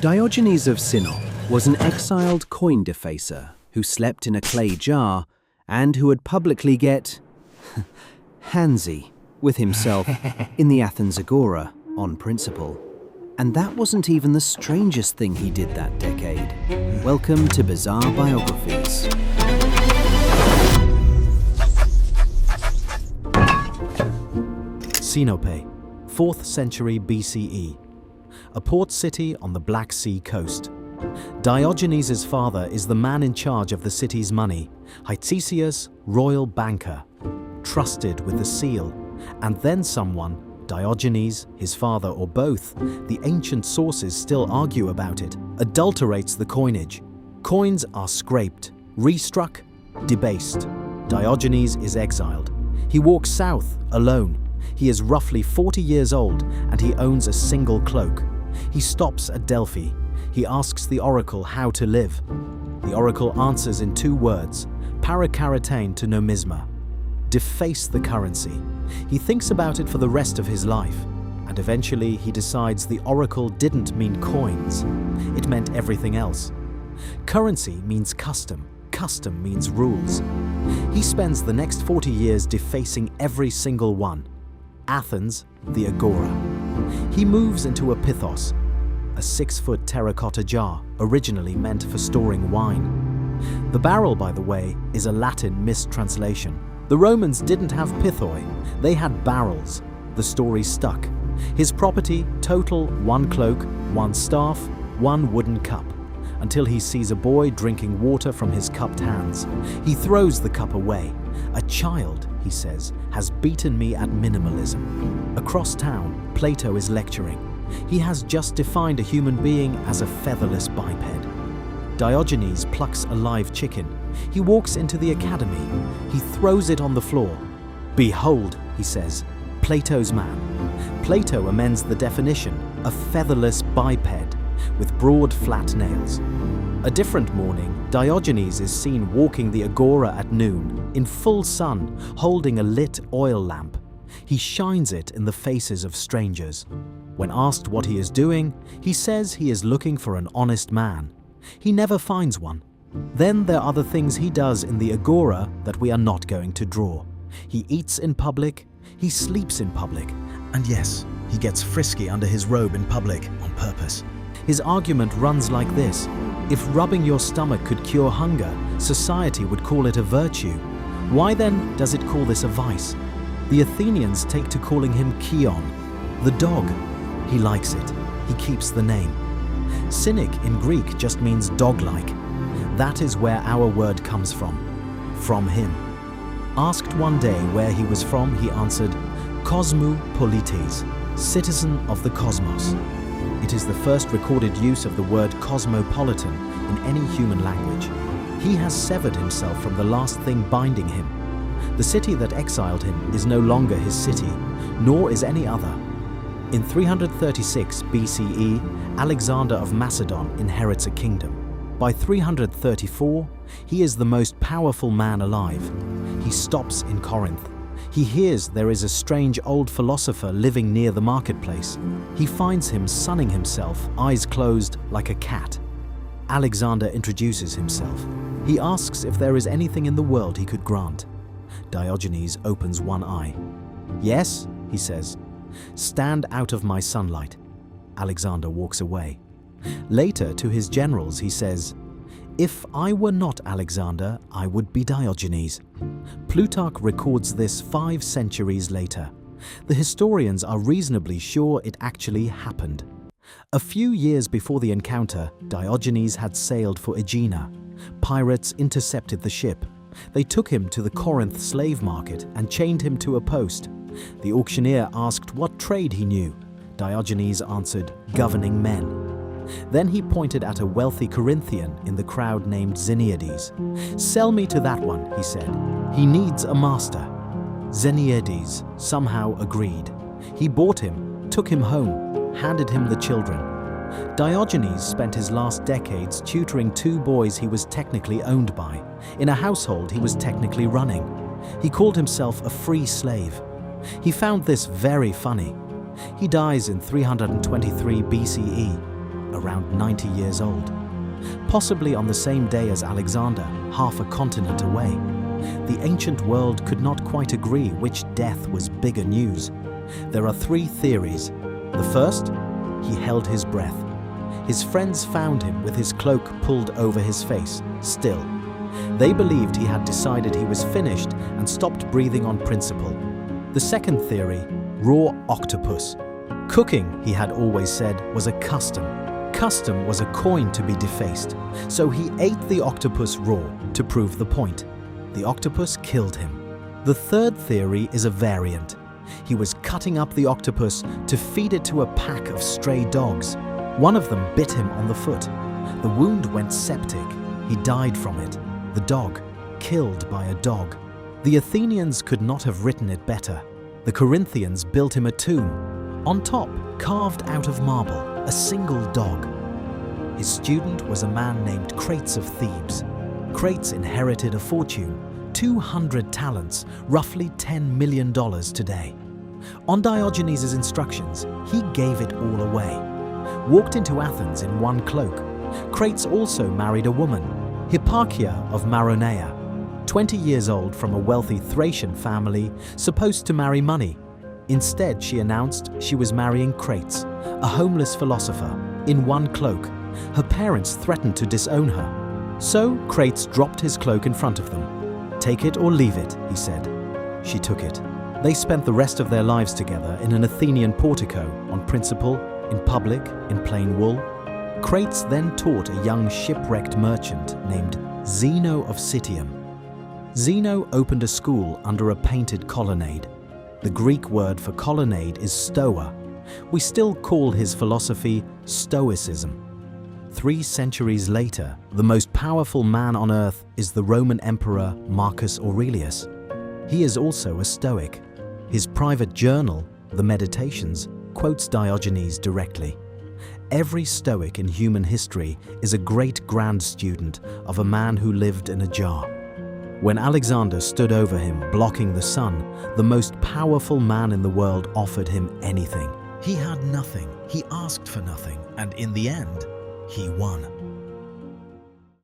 Diogenes of Sinope was an exiled coin-defacer who slept in a clay jar and who would publicly get handsy with himself in the Athens agora on principle. And that wasn't even the strangest thing he did that decade. Welcome to Bizarre Biographies. Sinope, 4th century BCE, a port city on the Black Sea coast. Diogenes' father is the man in charge of the city's money, Hytesius, royal banker, trusted with the seal, and then someone, Diogenes, his father, or both, the ancient sources still argue about it, adulterates the coinage. Coins are scraped, restruck, debased. Diogenes is exiled. He walks south, alone. He is roughly 40 years old and he owns a single cloak. He stops at Delphi. He asks the oracle how to live. The oracle answers in 2 words, parakaratein to nomisma. Deface the currency. He thinks about it for the rest of his life, and eventually he decides the oracle didn't mean coins. It meant everything else. Currency means custom. Custom means rules. He spends the next 40 years defacing every single one. Athens, the agora. He moves into a pithos, a 6-foot terracotta jar originally meant for storing wine. The barrel, by the way, is a Latin mistranslation. The Romans didn't have pithoi, they had barrels. The story stuck. His property, total 1 cloak, 1 staff, 1 wooden cup, until he sees a boy drinking water from his cupped hands. He throws the cup away. A child, he says, has beaten me at minimalism. Across town, Plato is lecturing. He has just defined a human being as a featherless biped. Diogenes plucks a live chicken. He walks into the academy. He throws it on the floor. Behold, he says, Plato's man. Plato amends the definition, a featherless biped, with broad flat nails. A different morning, Diogenes is seen walking the agora at noon, in full sun, holding a lit oil lamp. He shines it in the faces of strangers. When asked what he is doing, he says he is looking for an honest man. He never finds one. Then there are the things he does in the agora that we are not going to draw. He eats in public, he sleeps in public, and yes, he gets frisky under his robe in public on purpose. His argument runs like this: if rubbing your stomach could cure hunger, society would call it a virtue. Why then does it call this a vice? The Athenians take to calling him Kion, the dog. He likes it. He keeps the name. Cynic in Greek just means dog-like. That is where our word comes from him. Asked one day where he was from, he answered, Cosmopolites, citizen of the cosmos. It is the first recorded use of the word cosmopolitan in any human language. He has severed himself from the last thing binding him. The city that exiled him is no longer his city, nor is any other. In 336 BCE, Alexander of Macedon inherits a kingdom. By 334, he is the most powerful man alive. He stops in Corinth. He hears there is a strange old philosopher living near the marketplace. He finds him sunning himself, eyes closed, like a cat. Alexander introduces himself. He asks if there is anything in the world he could grant. Diogenes opens one eye. Yes, he says. Stand out of my sunlight. Alexander walks away. Later, to his generals, he says, if I were not Alexander, I would be Diogenes. Plutarch records this 5 centuries later. The historians are reasonably sure it actually happened. A few years before the encounter, Diogenes had sailed for Aegina. Pirates intercepted the ship. They took him to the Corinth slave market and chained him to a post. The auctioneer asked what trade he knew. Diogenes answered, governing men. Then he pointed at a wealthy Corinthian in the crowd named Xeniades. Sell me to that one, he said. He needs a master. Xeniades somehow agreed. He bought him, took him home, handed him the children. Diogenes spent his last decades tutoring 2 boys he was technically owned by, in a household he was technically running. He called himself a free slave. He found this very funny. He dies in 323 BCE. around 90 years old. Possibly on the same day as Alexander, half a continent away. The ancient world could not quite agree which death was bigger news. There are 3 theories. The first, he held his breath. His friends found him with his cloak pulled over his face, still. They believed he had decided he was finished and stopped breathing on principle. The second theory, raw octopus. Cooking, he had always said, was a custom. Custom was a coin to be defaced, so he ate the octopus raw to prove the point. The octopus killed him. The third theory is a variant. He was cutting up the octopus to feed it to a pack of stray dogs. One of them bit him on the foot. The wound went septic. He died from it. The dog, killed by a dog. The Athenians could not have written it better. The Corinthians built him a tomb. On top, carved out of marble, a single dog. His student was a man named Crates of Thebes. Crates inherited a fortune, 200 talents, roughly $10 million today. On Diogenes' instructions, he gave it all away. Walked into Athens in one cloak. Crates also married a woman, Hipparchia of Maronea, 20 years old from a wealthy Thracian family, supposed to marry money. Instead, she announced she was marrying Crates, a homeless philosopher, in one cloak. Her parents threatened to disown her. So Crates dropped his cloak in front of them. "Take it or leave it," he said. She took it. They spent the rest of their lives together in an Athenian portico, on principle, in public, in plain wool. Crates then taught a young shipwrecked merchant named Zeno of Citium. Zeno opened a school under a painted colonnade. The Greek word for colonnade is stoa. We still call his philosophy Stoicism. 3 centuries later, the most powerful man on earth is the Roman Emperor Marcus Aurelius. He is also a Stoic. His private journal, the Meditations, quotes Diogenes directly. Every Stoic in human history is a great grand student of a man who lived in a jar. When Alexander stood over him, blocking the sun, the most powerful man in the world offered him anything. He had nothing, he asked for nothing, and in the end, he won.